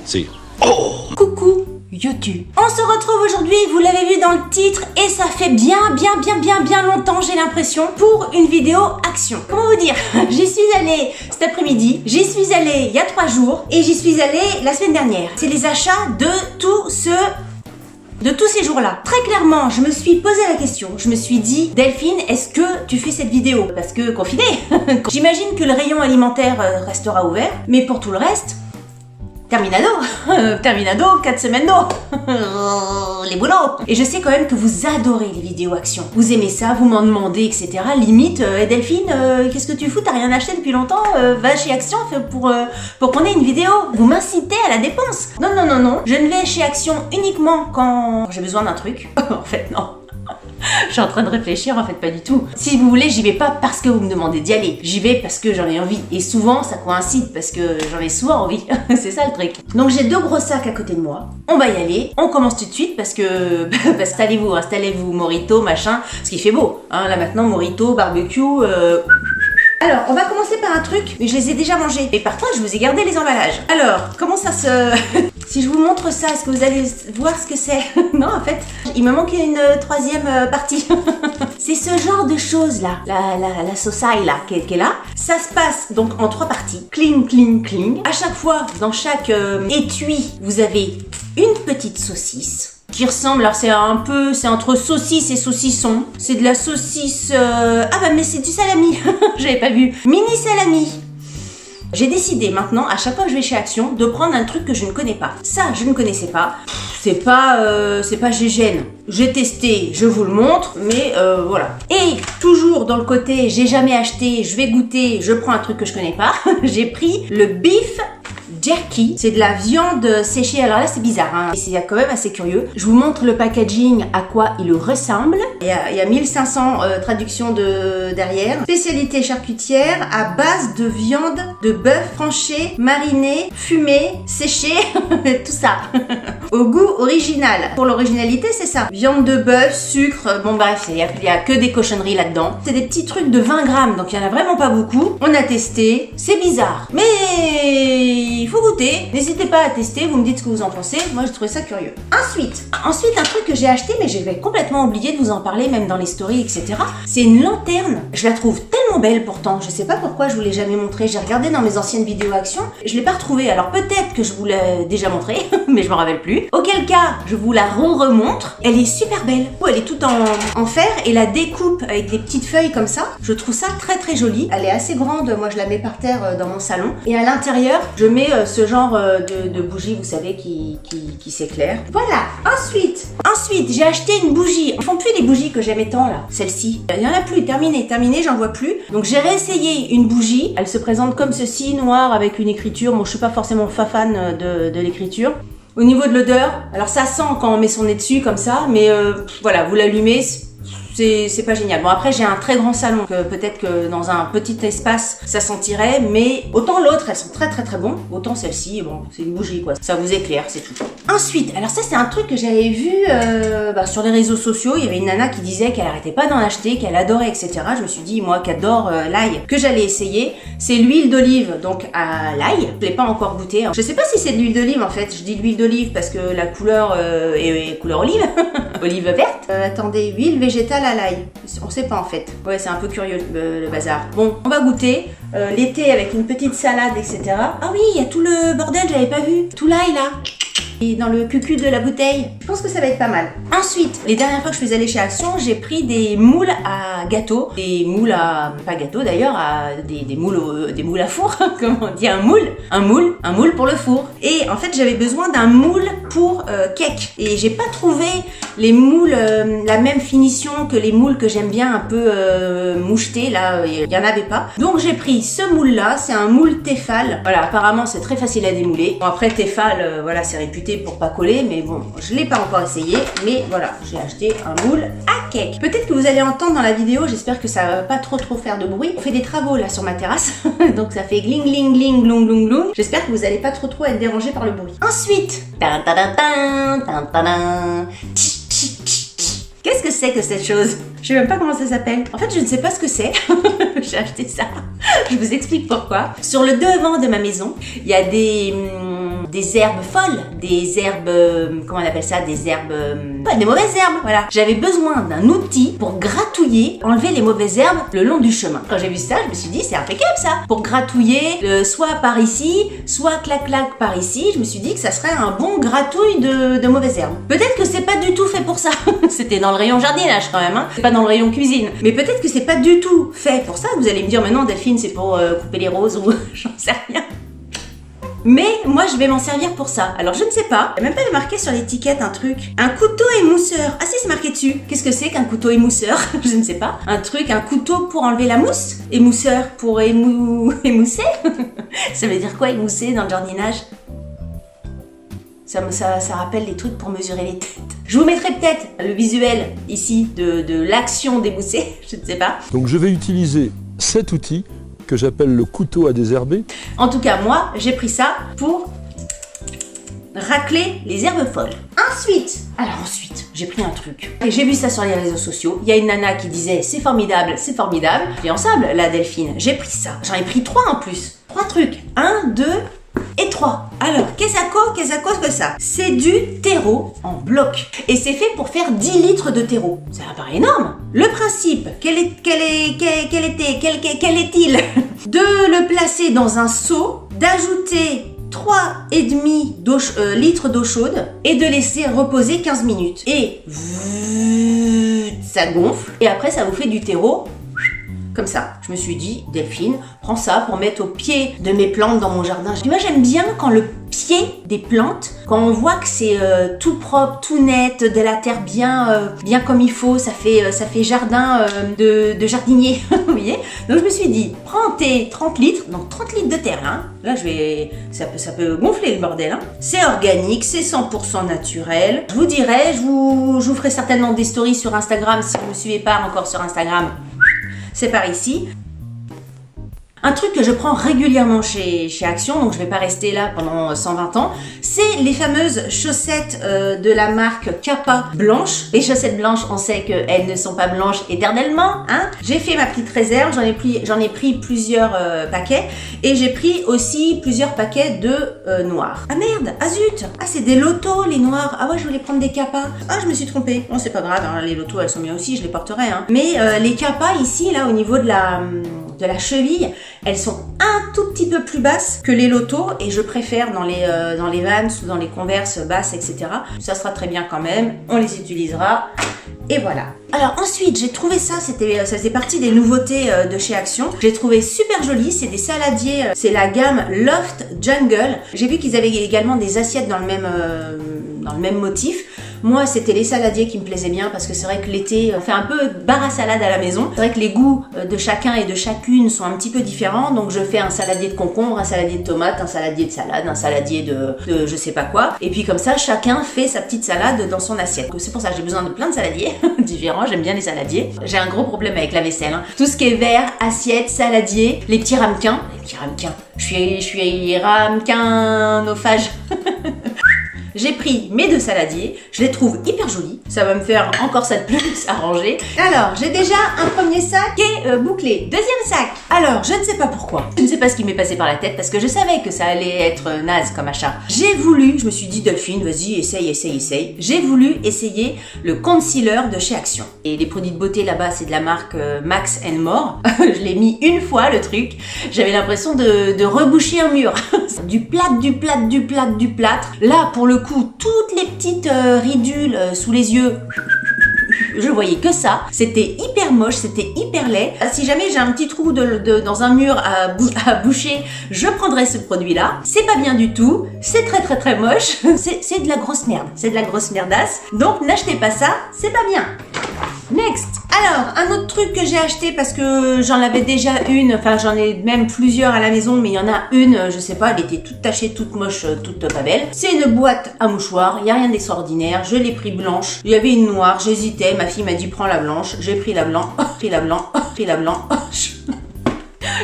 Si. Oh! Coucou YouTube. On se retrouve aujourd'hui, vous l'avez vu dans le titre, et ça fait bien longtemps, j'ai l'impression, pour une vidéo action. Comment vous dire? J'y suis allée cet après-midi, j'y suis allée il y a 3 jours, et j'y suis allée la semaine dernière. C'est les achats de tous ces jours-là. Très clairement, je me suis posé la question. Je me suis dit, Delphine, est-ce que tu fais cette vidéo? Parce que confiné. J'imagine que le rayon alimentaire restera ouvert, mais pour tout le reste, terminado. Terminado, 4 semaines d'eau. Les boulots. Et je sais quand même que vous adorez les vidéos action. Vous aimez ça, vous m'en demandez, etc. Limite, Delphine, qu'est-ce que tu fous? T'as rien acheté depuis longtemps? Va chez Action pour qu'on ait une vidéo. Vous m'incitez à la dépense. Non. Je ne vais chez Action uniquement quand j'ai besoin d'un truc. En fait, non. Je suis en train de réfléchir, en fait pas du tout. Si vous voulez, j'y vais pas parce que vous me demandez d'y aller. J'y vais parce que j'en ai envie. Et souvent, ça coïncide parce que j'en ai souvent envie. C'est ça le truc. Donc j'ai 2 gros sacs à côté de moi. On va y aller. On commence tout de suite parce que... installez-vous, Morito, machin. Parce qu'il fait beau. Hein, là maintenant, Morito, barbecue... Alors, on va commencer par un truc, mais je les ai déjà mangés. Et par contre, je vous ai gardé les emballages. Alors, comment ça se... Si je vous montre ça, est-ce que vous allez voir ce que c'est? Non, en fait, il me manque une 3e partie. C'est ce genre de choses là, la sausaille là, qui est là. Ça se passe donc en 3 parties. Cling. À chaque fois, dans chaque étui, vous avez une petite saucisse. Qui ressemble, alors c'est entre saucisse et saucisson. C'est de la saucisse... Ah bah mais c'est du salami. J'avais pas vu. Mini salami. J'ai décidé maintenant, à chaque fois que je vais chez Action, de prendre un truc que je ne connais pas. Ça, je ne connaissais pas. C'est pas GGN. J'ai testé, je vous le montre, mais voilà. Et toujours dans le côté, j'ai jamais acheté, je vais goûter, je prends un truc que je connais pas. J'ai pris le beef jerky, c'est de la viande séchée. Alors là c'est bizarre, hein. C'est quand même assez curieux. Je vous montre le packaging, à quoi il ressemble. Il y a 1500 traductions derrière. Spécialité charcutière à base de viande de bœuf tranché, mariné, fumé, séché, tout ça. Au goût original. Pour l'originalité c'est ça. Viande de bœuf, sucre, bon bref, il y a que des cochonneries là-dedans. C'est des petits trucs de 20 grammes, donc il y en a vraiment pas beaucoup. On a testé, c'est bizarre. Mais il faut goûter. N'hésitez pas à tester, vous me dites ce que vous en pensez. Moi, je trouvais ça curieux. Ensuite, un truc que j'ai acheté, mais j'avais complètement oublié de vous en parler, même dans les stories, etc. C'est une lanterne. Je la trouve tellement belle pourtant. Je sais pas pourquoi je vous l'ai jamais montrée. J'ai regardé dans mes anciennes vidéos action. Je l'ai pas retrouvée. Alors peut-être que je vous l'ai déjà montrée, mais je m'en rappelle plus. Auquel cas, je vous la remontre. Elle est super belle. Elle est toute en fer et la découpe avec des petites feuilles comme ça. Je trouve ça très jolie. Elle est assez grande. Moi, je la mets par terre dans mon salon. Et à l'intérieur, je mets ce genre de bougie, vous savez, qui s'éclaire. Voilà. Ensuite, j'ai acheté une bougie. Ils font plus les bougies que j'aimais tant là. Celle-ci. Il y en a plus. Terminé, j'en vois plus. Donc j'ai réessayé une bougie. Elle se présente comme ceci, noire avec une écriture. Moi, je suis pas forcément fan de l'écriture. Au niveau de l'odeur, alors ça sent quand on met son nez dessus comme ça, mais voilà, vous l'allumez. C'est pas génial. Bon, après j'ai un très grand salon, peut-être que dans un petit espace ça sentirait, mais autant l'autre elles sont très bon, autant celle-ci, bon, c'est une bougie quoi, ça vous éclaire, c'est tout. Ensuite, alors ça c'est un truc que j'avais vu sur les réseaux sociaux. Il y avait une nana qui disait qu'elle arrêtait pas d'en acheter, qu'elle adorait, etc. Je me suis dit, moi qui adore l'ail, que j'allais essayer. C'est l'huile d'olive, donc à l'ail. Je l'ai pas encore goûté, hein. Je sais pas si c'est de l'huile d'olive en fait. Je dis de l'huile d'olive parce que la couleur est couleur olive, olive verte. Attendez, huile végétale à l'ail. On sait pas en fait. Ouais, c'est un peu curieux le bazar. Bon, on va goûter. L'été avec une petite salade, etc. Ah oui, il y a tout le bordel, j'avais pas vu. Tout l'ail là. Et dans le cucu de la bouteille. Je pense que ça va être pas mal. Ensuite, les dernières fois que je suis allée chez Action, j'ai pris des moules à gâteau. Des moules à... pas gâteau d'ailleurs, des moules à four. Comment on dit? Un moule pour le four. Et en fait, j'avais besoin d'un moule pour cake. Et j'ai pas trouvé les moules la même finition que les moules que j'aime bien un peu mouchetés. Là, il y en avait pas. Donc j'ai pris ce moule là. C'est un moule Tefal. Voilà, apparemment c'est très facile à démouler. Bon, après Tefal, voilà, c'est réputé pour pas coller, mais bon, je l'ai pas encore essayé, mais voilà, j'ai acheté un moule à cake. Peut-être que vous allez entendre dans la vidéo, j'espère que ça va pas trop faire de bruit. On fait des travaux là sur ma terrasse, donc ça fait gling gling gling glong glong glong. J'espère que vous allez pas trop être dérangé par le bruit. Ensuite, qu'est-ce que c'est que cette chose? Je sais même pas comment ça s'appelle. En fait, je ne sais pas ce que c'est. J'ai acheté ça. Je vous explique pourquoi. Sur le devant de ma maison, il y a des herbes folles, des herbes, comment on appelle ça, des herbes, des mauvaises herbes, voilà. J'avais besoin d'un outil pour gratouiller, enlever les mauvaises herbes le long du chemin. Quand j'ai vu ça, je me suis dit, c'est impeccable ça. Pour gratouiller, soit par ici, soit clac-clac par ici, je me suis dit que ça serait un bon gratouille de mauvaises herbes. Peut-être que c'est pas du tout fait pour ça. C'était dans le rayon jardinage quand même, hein. C'est pas dans le rayon cuisine. Mais peut-être que c'est pas du tout fait pour ça. Vous allez me dire, mais non, Delphine, c'est pour couper les roses ou j'en sais rien. Mais moi je vais m'en servir pour ça. Alors je ne sais pas, il n'y a même pas marqué sur l'étiquette un truc. Un couteau émousseur. Ah si, c'est marqué dessus. Qu'est-ce que c'est qu'un couteau émousseur? Je ne sais pas. Un truc, un couteau pour enlever la mousse? Émousseur pour émousser? Ça veut dire quoi émousser dans le jardinage? Ça rappelle les trucs pour mesurer les têtes. Je vous mettrai peut-être le visuel ici de l'action d'émousser. Je ne sais pas. Donc je vais utiliser cet outil que j'appelle le couteau à désherber. En tout cas, moi, j'ai pris ça pour racler les herbes folles. Ensuite, j'ai pris un truc. Et j'ai vu ça sur les réseaux sociaux. Il y a une nana qui disait, c'est formidable, c'est formidable. Fiançable, la Delphine. J'ai pris ça. J'en ai pris 3 en plus. 3 trucs. 1, 2 et 3. Alors, qu'est-ce que ça? C'est du terreau en bloc. Et c'est fait pour faire 10 litres de terreau. Ça paraît énorme. Le principe, quel est-il? De le placer dans un seau, d'ajouter 3,5 litres d'eau chaude et de laisser reposer 15 minutes. Et ça gonfle. Et après, ça vous fait du terreau. Comme ça, je me suis dit, Delphine, prends ça pour mettre au pied de mes plantes dans mon jardin. Moi, j'aime bien quand le pied des plantes, quand on voit que c'est tout propre, tout net, de la terre bien comme il faut, ça fait jardin de jardinier, vous voyez. Donc je me suis dit, prends tes 30 litres, donc 30 litres de terre, hein. Là ça peut gonfler le bordel, hein. C'est organique, c'est 100% naturel. Je vous dirai, je vous ferai certainement des stories sur Instagram si vous ne me suivez pas encore sur Instagram. C'est par ici. Un truc que je prends régulièrement chez Action, donc je vais pas rester là pendant 120 ans, c'est les fameuses chaussettes de la marque Kappa blanches. Les chaussettes blanches, on sait qu'elles ne sont pas blanches éternellement, hein. J'ai fait ma petite réserve, j'en ai pris plusieurs paquets et j'ai pris aussi plusieurs paquets de noirs. Ah merde, ah zut, ah c'est des lotos les noirs. Ah ouais, je voulais prendre des Kappa. Ah, je me suis trompée. Bon, c'est pas grave, hein, les lotos elles sont bien aussi, je les porterai, hein. Mais les Kappa ici, là, au niveau de la cheville, elles sont un tout petit peu plus basses que les lotos et je préfère dans les Vans ou dans les Converse basses, etc. Ça sera très bien quand même, on les utilisera et voilà. Alors ensuite, j'ai trouvé ça, ça faisait partie des nouveautés de chez Action. J'ai trouvé super joli, c'est des saladiers, c'est la gamme Loft Jungle. J'ai vu qu'ils avaient également des assiettes dans le même motif. Moi, c'était les saladiers qui me plaisaient bien parce que c'est vrai que l'été, on fait un peu bar à salade à la maison. C'est vrai que les goûts de chacun et de chacune sont un petit peu différents. Donc, je fais un saladier de concombre, un saladier de tomates, un saladier de salade, un saladier de je sais pas quoi. Et puis comme ça, chacun fait sa petite salade dans son assiette. C'est pour ça que j'ai besoin de plein de saladiers différents. J'aime bien les saladiers. J'ai un gros problème avec la vaisselle, hein. Tout ce qui est verre, assiette, saladier, les petits ramequins. Les petits ramequins. Je suis ramequinophage. J'ai pris mes 2 saladiers, je les trouve hyper jolis, ça va me faire encore ça de plus à ranger. Alors, j'ai déjà un premier sac qui est bouclé. Deuxième sac. Alors, je ne sais pas pourquoi, je ne sais pas ce qui m'est passé par la tête parce que je savais que ça allait être naze comme achat. J'ai voulu, je me suis dit Delphine, vas-y, essaye. J'ai voulu essayer le concealer de chez Action. Et les produits de beauté là-bas, c'est de la marque Max & More. Je l'ai mis une fois le truc, j'avais l'impression de reboucher un mur. Du plâtre. Là, pour le coup, toutes les petites ridules sous les yeux, je voyais que ça. C'était hyper moche, c'était hyper laid. Si jamais j'ai un petit trou dans un mur à boucher, je prendrai ce produit-là. C'est pas bien du tout, c'est très moche. C'est de la grosse merde, c'est de la grosse merdasse. Donc n'achetez pas ça, c'est pas bien. Next. Alors, un autre truc que j'ai acheté parce que j'en avais déjà une, enfin j'en ai même plusieurs à la maison, mais il y en a une, je sais pas, elle était toute tachée, toute moche, toute pas belle. C'est une boîte à mouchoirs, il n'y a rien d'extraordinaire, je l'ai pris blanche. Il y avait une noire, j'hésitais, ma fille m'a dit prends la blanche, j'ai pris la blanche, pris la blanche.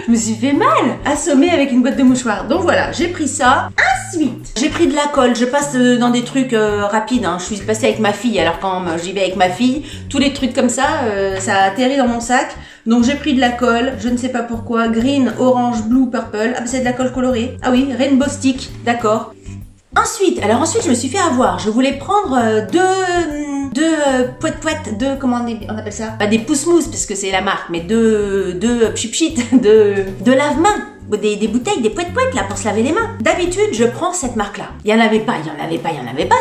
Je me suis fait mal, assommée avec une boîte de mouchoirs. Donc voilà, j'ai pris ça. Ensuite, j'ai pris de la colle. Je passe dans des trucs rapides. Hein. Je suis passée avec ma fille. Alors quand j'y vais avec ma fille, tous les trucs comme ça, ça atterrit dans mon sac. Donc j'ai pris de la colle. Je ne sais pas pourquoi. Green, orange, blue, purple. Ah, bah, c'est de la colle colorée. Ah oui, rainbow stick. D'accord. Ensuite, je me suis fait avoir. Je voulais prendre deux poètes, comment on appelle ça? Pas des pousse-mousse parce que c'est la marque, mais deux pchit de lave-mains. Des bouteilles, des poètes là pour se laver les mains. D'habitude, je prends cette marque-là. Il y en avait pas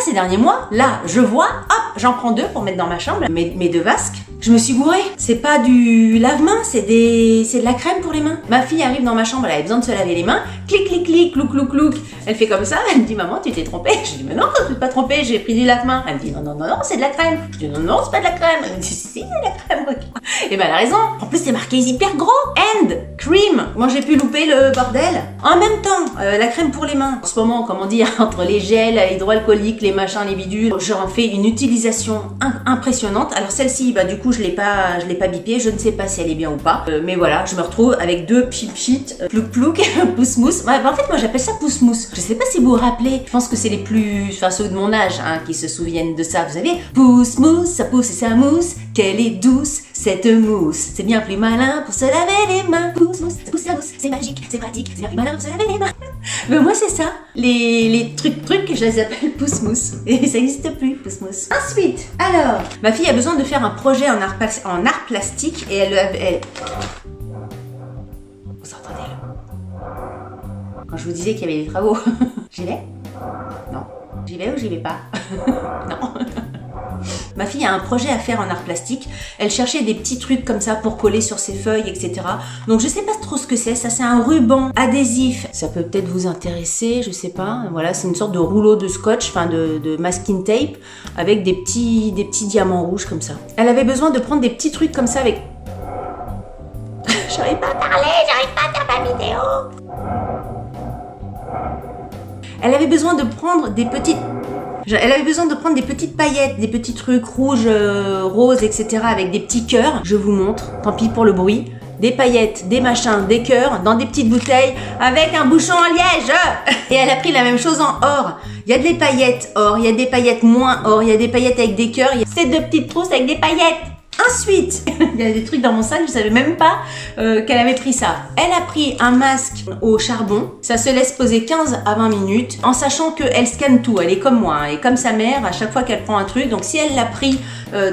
ces derniers mois. Là, je vois, hop, j'en prends deux pour mettre dans ma chambre. Mes deux vasques. Je me suis gourée. C'est pas du lave-main, c'est de la crème pour les mains. Ma fille arrive dans ma chambre, elle avait besoin de se laver les mains. Clic, clic, clic, clouc, clouc, clouc. Elle fait comme ça, elle me dit, maman, tu t'es trompée. Je dis, mais non, je ne suis pas trompée, j'ai pris du lave-main. Elle me dit, non, non, non, non, c'est de la crème. Je dis, non, non, c'est pas de la crème. Elle me dit, si, c'est de la crème, regarde. Et ben, elle a raison. En plus, c'est marqué hyper gros. And cream. Moi, j'ai pu louper le bordel. En même temps, la crème pour les mains. En ce moment, comment dire, entre les gels hydroalcooliques, les machins, les bidules, j'en fais une utilisation impressionnante. Alors, celle-ci, bah, du coup, je l'ai pas bipée. Je ne sais pas si elle est bien ou pas. Mais voilà, je me retrouve avec deux pchit, plouc, plouc, pousse-mousse. Ouais, bah, en fait, moi, j'appelle ça pousse-mousse. Je sais pas si vous vous rappelez. Je pense que c'est les plus, enfin, ceux de mon âge, hein, qui se souviennent de ça. Vous savez, pousse-mousse, ça pousse et ça mousse. Qu'elle est douce, cette mousse. C'est bien plus malin pour se laver les mains. Pousse-mousse, ça pousse la mousse. C'est magique, c'est pratique. C'est bien plus malin pour se laver les mains. Mais moi, c'est ça. Les trucs, je les appelle pousse-mousse. Et ça n'existe plus, pousse-mousse. Ensuite, alors, ma fille a besoin de faire un projet en art plastique et elle... Vous entendez là? Quand je vous disais qu'il y avait des travaux, j'y vais? Non. J'y vais ou j'y vais pas? Non. Ma fille a un projet à faire en art plastique. Elle cherchait des petits trucs comme ça pour coller sur ses feuilles, etc. Donc je sais pas trop ce que c'est. Ça, c'est un ruban adhésif. Ça peut peut-être vous intéresser, je sais pas. Voilà, c'est une sorte de rouleau de scotch, enfin de masking tape, avec des petits diamants rouges comme ça. Elle avait besoin de prendre des petits trucs comme ça avec... J'arrive pas à parler, j'arrive pas à faire ma vidéo. Elle avait besoin de prendre des petites... Elle avait besoin de prendre des petites paillettes, des petits trucs rouges, roses, etc. avec des petits cœurs. Je vous montre, tant pis pour le bruit. Des paillettes, des machins, des cœurs dans des petites bouteilles avec un bouchon en liège. Et elle a pris la même chose en or. Il y a des paillettes or, il y a des paillettes moins or, il y a des paillettes avec des cœurs. Il y a ces deux petites trousses avec des paillettes. Ensuite, il y a des trucs dans mon sac, je savais même pas qu'elle avait pris ça. Elle a pris un masque au charbon, ça se laisse poser 15 à 20 minutes, en sachant qu'elle scanne tout, elle est comme moi, hein, et comme sa mère, à chaque fois qu'elle prend un truc, donc si elle l'a pris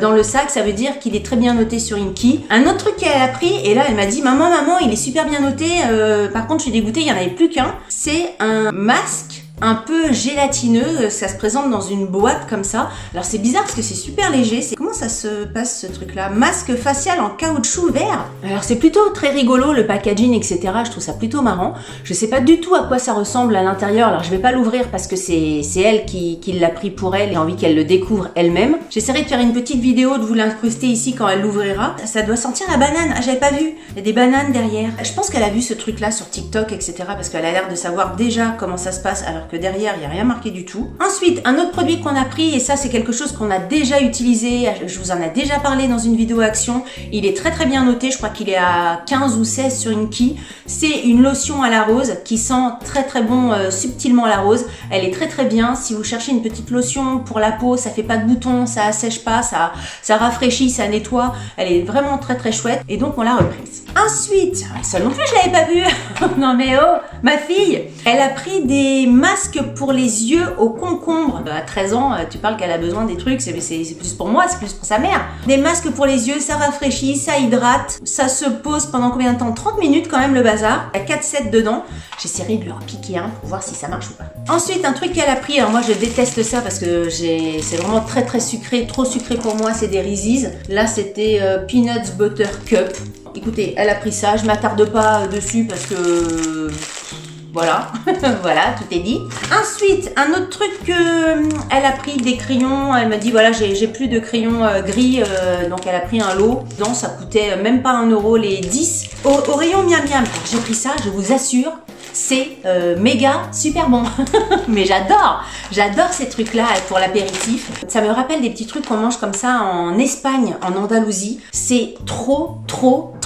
dans le sac, ça veut dire qu'il est très bien noté sur Inky. Un autre truc qu'elle a pris, et là elle m'a dit, maman, il est super bien noté, par contre je suis dégoûtée, il n'y en avait plus qu'un, c'est un masque un peu gélatineux, ça se présente dans une boîte comme ça. Alors c'est bizarre parce que c'est super léger. Comment ça se passe ce truc là? Masque facial en caoutchouc vert. Alors c'est plutôt très rigolo le packaging, etc. Je trouve ça plutôt marrant. Je sais pas du tout à quoi ça ressemble à l'intérieur. Alors je vais pas l'ouvrir parce que c'est elle qui l'a pris pour elle et a envie qu'elle le découvre elle-même. J'essaierai de faire une petite vidéo, de vous l'incruster ici quand elle l'ouvrira. Ça doit sentir la banane. Ah, j'avais pas vu. Il y a des bananes derrière. Je pense qu'elle a vu ce truc là sur TikTok, etc. parce qu'elle a l'air de savoir déjà comment ça se passe alors que derrière il n'y a rien marqué du tout. Ensuite, un autre produit qu'on a pris, et ça c'est quelque chose qu'on a déjà utilisé, je vous en ai déjà parlé dans une vidéo action, il est très très bien noté, je crois qu'il est à 15 ou 16 sur Inky. C'est une lotion à la rose qui sent très très bon, subtilement la rose. Elle est très très bien. Si vous cherchez une petite lotion pour la peau, ça fait pas de boutons, ça assèche pas, ça rafraîchit, ça nettoie. Elle est vraiment très très chouette et donc on l'a reprise. Ensuite, ça non plus je l'avais pas vu. Non mais oh, ma fille, elle a pris des masques pour les yeux au concombre. À 13 ans, tu parles qu'elle a besoin des trucs, c'est plus pour moi, c'est plus pour sa mère. Des masques pour les yeux, ça rafraîchit, ça hydrate, ça se pose pendant combien de temps? 30 minutes quand même le bazar. Il y a 4 sets dedans. J'essaierai de leur piquer un pour voir si ça marche ou pas. Ensuite, un truc qu'elle a pris, alors moi je déteste ça parce que c'est vraiment très très sucré, trop sucré pour moi, c'est des Reese's. Là c'était Peanuts Butter Cup. Écoutez, elle a pris ça, je m'attarde pas dessus parce que... Voilà, voilà, tout est dit. Ensuite, un autre truc elle a pris des crayons. Elle m'a dit voilà, j'ai plus de crayons gris, donc elle a pris un lot. Donc ça coûtait même pas 1 € les 10 au rayon miam miam. J'ai pris ça, je vous assure, c'est méga super bon. Mais j'adore ces trucs là pour l'apéritif. Ça me rappelle des petits trucs qu'on mange comme ça en Espagne, en Andalousie. C'est trop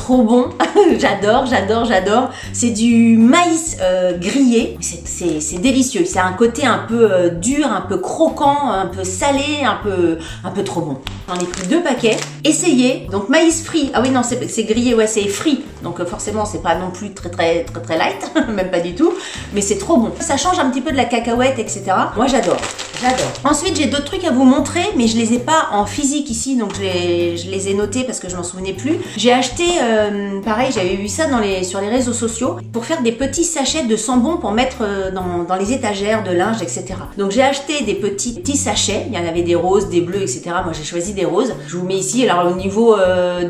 trop bon. J'adore, j'adore, j'adore. C'est du maïs grillé. C'est délicieux. C'est un côté un peu dur, un peu croquant, un peu salé, un peu trop bon. J'en ai pris 2 paquets. Essayez. Donc maïs frit. Ah oui, non, c'est grillé, ouais, c'est frit. Donc forcément, c'est pas non plus très light, même pas du tout. Mais c'est trop bon. Ça change un petit peu de la cacahuète, etc. Moi, j'adore. J'adore. Ensuite, j'ai d'autres trucs à vous montrer, mais je les ai pas en physique ici, donc je les ai notés parce que je m'en souvenais plus. J'ai acheté, pareil, j'avais vu ça sur les réseaux sociaux, pour faire des petits sachets de sambon pour mettre dans les étagères de linge, etc. Donc j'ai acheté des petits sachets, il y en avait des roses, des bleus, etc. Moi j'ai choisi des roses. Je vous mets ici, alors au niveau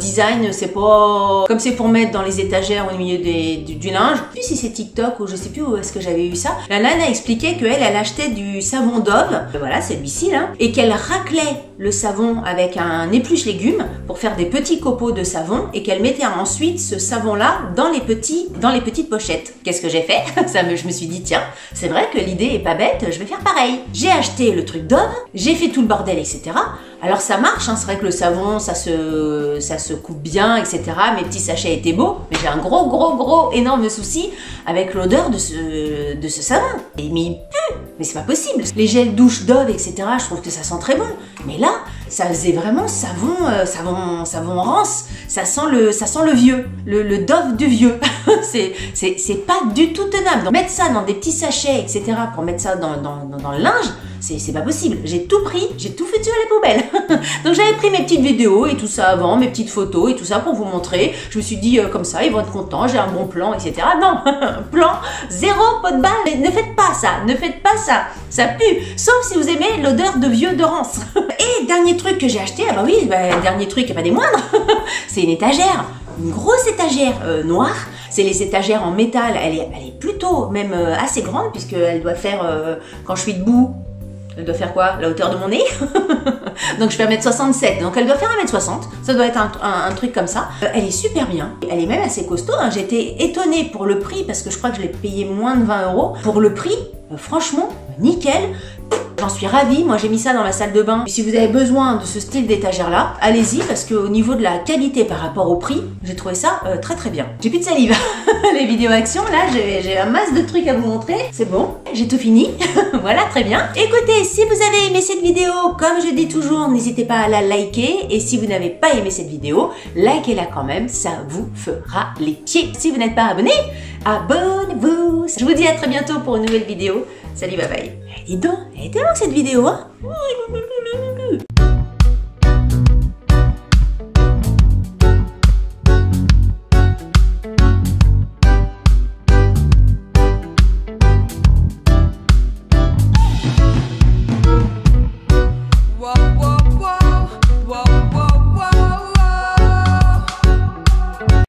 design, c'est pas... Comme c'est pour mettre dans les étagères au milieu du linge. Je sais plus si c'est TikTok ou je sais plus où est-ce que j'avais eu ça. La nana expliquait qu'elle achetait du savon Dove, voilà, celui-ci là, et qu'elle raclait le savon avec un épluche légumes pour faire des petits copeaux de savon et qu'elle mettait ensuite ce savon là dans les petites pochettes. Qu'est-ce que j'ai fait? Je me suis dit tiens, c'est vrai que l'idée est pas bête, je vais faire pareil. J'ai acheté le truc Dove, j'ai fait tout le bordel, etc. Alors ça marche, hein, c'est vrai que le savon ça se coupe bien, etc. Mes petits sachets étaient beaux, mais j'ai un gros énorme souci avec l'odeur de ce savon. Mais il pue, mais c'est pas possible. Les gels douche Dove, etc. Je trouve que ça sent très bon, mais là ça faisait vraiment savon rance. Ça sent le vieux, le Dove du vieux. c'est pas du tout tenable. Donc, mettre ça dans des petits sachets, etc. pour mettre ça dans le linge, c'est pas possible. J'ai tout pris, j'ai tout foutu à la poubelle. Donc j'avais pris mes petites vidéos et tout ça avant, mes petites photos et tout ça pour vous montrer. Je me suis dit comme ça, ils vont être contents, j'ai un bon plan, etc. Non, plan, 0 pot de balle. Ne faites pas ça, ne faites pas ça. Ça pue, sauf si vous aimez l'odeur de vieux de rance. Et dernier truc que j'ai acheté, ah bah oui, dernier truc et pas des moindres, c'est une étagère, une grosse étagère noire. C'est les étagères en métal, elle est plutôt même assez grande puisqu'elle doit faire, quand je suis debout, elle doit faire quoi? La hauteur de mon nez. Donc je fais 1m67, donc elle doit faire 1m60. Ça doit être un truc comme ça. Elle est super bien. Elle est même assez costaud. Hein. J'étais étonnée pour le prix parce que je crois que je l'ai payé moins de 20 €. Pour le prix, franchement, nickel. J'en suis ravie, moi j'ai mis ça dans la salle de bain. Et si vous avez besoin de ce style d'étagère là, allez-y parce qu'au niveau de la qualité par rapport au prix, j'ai trouvé ça très bien. J'ai plus de salive. Les vidéos actions, là j'ai un masse de trucs à vous montrer. C'est bon, j'ai tout fini. Voilà, très bien. Écoutez, si vous avez aimé cette vidéo, comme je dis toujours, n'hésitez pas à la liker. Et si vous n'avez pas aimé cette vidéo, likez-la quand même, ça vous fera les pieds. Si vous n'êtes pas abonné, abonnez-vous. Je vous dis à très bientôt pour une nouvelle vidéo. Salut, bye bye. Dis donc, elle était longue cette vidéo, hein?